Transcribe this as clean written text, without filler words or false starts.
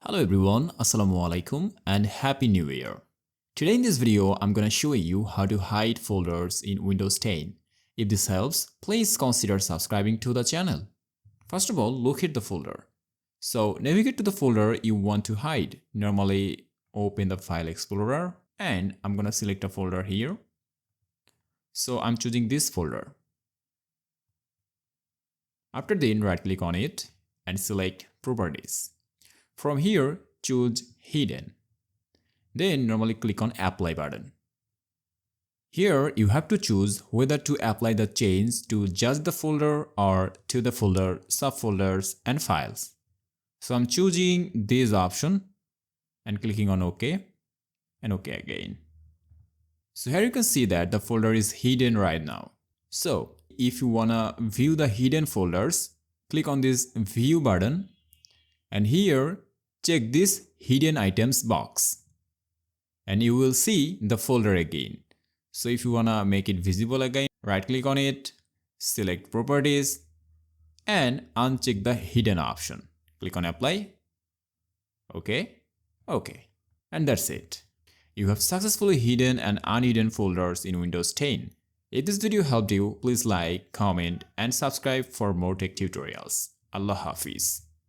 Hello everyone, Assalamu alaikum and Happy New Year. Today in this video, I'm gonna show you how to hide folders in Windows 10. If this helps, please consider subscribing to the channel. First of all, locate the folder. So navigate to the folder you want to hide. Normally open the File Explorer and I'm gonna select a folder here. So I'm choosing this folder. After then, right click on it and select Properties. From here, choose Hidden. Then normally click on Apply button. Here you have to choose whether to apply the change to just the folder or to the folder, subfolders and files. So I'm choosing this option and clicking on OK and OK again. So here you can see that the folder is hidden right now. So if you wanna view the hidden folders, click on this View button and here check this Hidden Items box and you will see the folder again. So if you wanna make it visible again, right click on it, select Properties and uncheck the Hidden option. Click on Apply. OK. And that's it. You have successfully hidden and unhidden folders in Windows 10. If this video helped you, please like, comment and subscribe for more tech tutorials. Allah Hafiz.